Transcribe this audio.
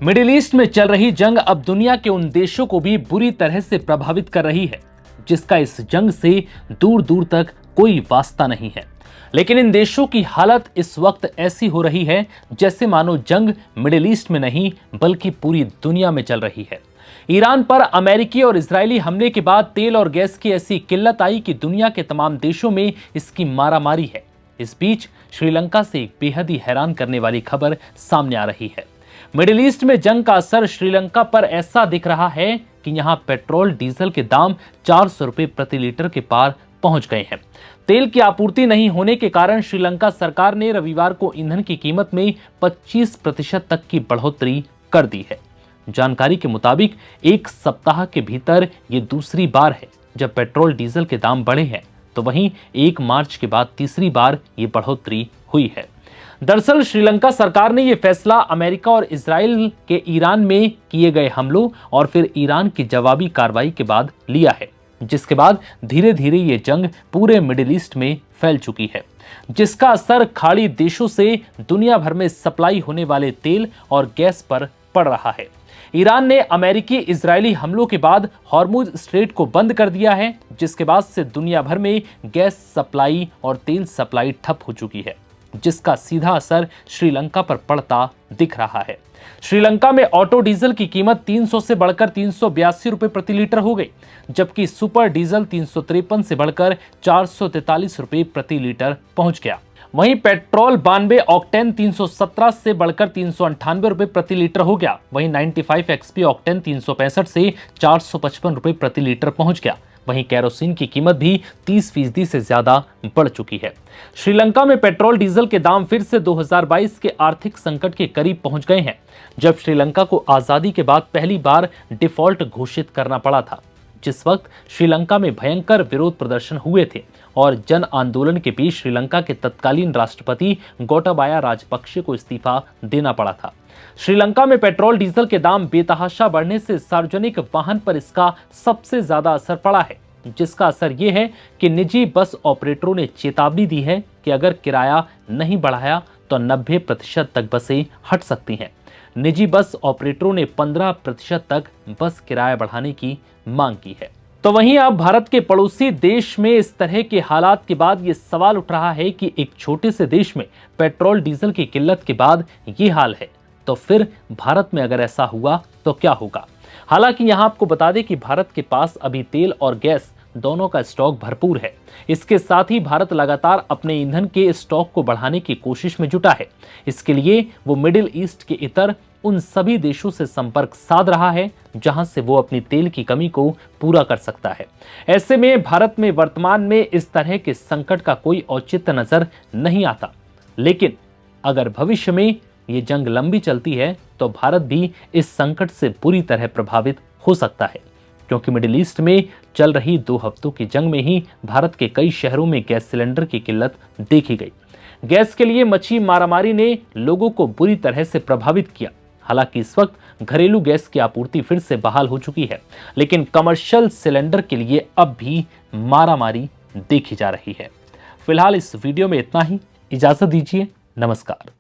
Middle east में चल रही जंग अब दुनिया के उन देशों को भी बुरी तरह से प्रभावित कर रही है जिसका इस जंग से दूर दूर तक कोई वास्ता नहीं है। लेकिन इन देशों की हालत इस वक्त ऐसी हो रही है जैसे मानो जंग मिडिल ईस्ट में नहीं बल्कि पूरी दुनिया में चल रही है। ईरान पर अमेरिकी और इजरायली हमले के बाद तेल और गैस की ऐसी किल्लत आई कि दुनिया के तमाम देशों में इसकी मारामारी है। इस बीच श्रीलंका से एक बेहद ही हैरान करने वाली खबर सामने आ रही है। मिडिल ईस्ट में जंग का असर श्रीलंका पर ऐसा दिख रहा है कि यहां पेट्रोल डीजल के दाम 400 रुपए प्रति लीटर के पार पहुंच गए हैं। तेल की आपूर्ति नहीं होने के कारण श्रीलंका सरकार ने रविवार को ईंधन की कीमत में 25% तक की बढ़ोतरी कर दी है। जानकारी के मुताबिक एक सप्ताह के भीतर ये दूसरी बार है जब पेट्रोल डीजल के दाम बढ़े हैं, तो वहीं 1 मार्च के बाद तीसरी बार ये बढ़ोतरी हुई है। दरअसल श्रीलंका सरकार ने यह फैसला अमेरिका और इजराइल के ईरान में किए गए हमलों और फिर ईरान की जवाबी कार्रवाई के बाद लिया है, जिसके बाद धीरे धीरे ये जंग पूरे मिडिल ईस्ट में फैल चुकी है, जिसका असर खाड़ी देशों से दुनिया भर में सप्लाई होने वाले तेल और गैस पर पड़ रहा है। ईरान ने अमेरिकी इजरायली हमलों के बाद हॉर्मुज स्ट्रेट को बंद कर दिया है, जिसके बाद से दुनिया भर में गैस सप्लाई और तेल सप्लाई ठप हो चुकी है, जिसका सीधा असर श्रीलंका पर पड़ता दिख रहा है। श्रीलंका में ऑटो डीजल की कीमत 300 से बढ़कर 382 रुपए प्रति लीटर हो गई, जबकि सुपर डीजल 353 से बढ़कर 443 रुपए प्रति लीटर पहुंच गया। वहीं पेट्रोल 92 ऑक्टेन 317 से बढ़कर 398 रुपए प्रति लीटर हो गया। वहीं 95 एक्सपी ऑक्टेन 365 से 455 रुपए प्रति लीटर पहुंच गया। वहीं केरोसिन की कीमत भी 30% से ज्यादा बढ़ चुकी है। श्रीलंका में पेट्रोल डीजल के दाम फिर से 2022 के आर्थिक संकट के करीब पहुंच गए हैं, जब श्रीलंका को आजादी के बाद पहली बार डिफॉल्ट घोषित करना पड़ा था। जिस वक्त श्रीलंका में भयंकर विरोध प्रदर्शन हुए थे और जन आंदोलन के बीच श्रीलंका के तत्कालीन राष्ट्रपति गोटाबाया राजपक्षे को इस्तीफा देना पड़ा था। श्रीलंका में पेट्रोल डीजल के दाम बेतहाशा बढ़ने से सार्वजनिक वाहन पर इसका सबसे ज्यादा असर पड़ा है, जिसका असर यह है कि निजी बस ऑपरेटरों ने चेतावनी दी है कि अगर किराया नहीं बढ़ाया तो 90% तक बसें हट सकती हैं। निजी बस ऑपरेटरों ने 15% तक बस किराया बढ़ाने की मांग की है। तो वहीं अब भारत के पड़ोसी देश में इस तरह के हालात के बाद ये सवाल उठ रहा है कि एक छोटे से देश में पेट्रोल डीजल की किल्लत के बाद ये हाल है, तो फिर भारत में अगर ऐसा हुआ तो क्या होगा। हालांकि यहां आपको बता दें कि भारत के पास अभी तेल और गैस दोनों का स्टॉक भरपूर है। इसके साथ ही भारत लगातार अपने ईंधन के स्टॉक को बढ़ाने की कोशिश में जुटा है। इसके लिए वो मिडिल ईस्ट के इतर उन सभी देशों से संपर्क साध रहा है जहां से वो अपनी तेल की कमी को पूरा कर सकता है। ऐसे में भारत में वर्तमान में इस तरह के संकट का कोई औचित्य नजर नहीं आता, लेकिन अगर भविष्य में ये जंग लंबी चलती है तो भारत भी इस संकट से बुरी तरह प्रभावित हो सकता है, क्योंकि मिडिल ईस्ट में चल रही 2 हफ्तों की जंग में ही भारत के कई शहरों में गैस सिलेंडर की किल्लत देखी गई। गैस के लिए मची मारामारी ने लोगों को बुरी तरह से प्रभावित किया। हालांकि इस वक्त घरेलू गैस की आपूर्ति फिर से बहाल हो चुकी है, लेकिन कमर्शियल सिलेंडर के लिए अब भी मारामारी देखी जा रही है। फिलहाल इस वीडियो में इतना ही। इजाजत दीजिए। नमस्कार।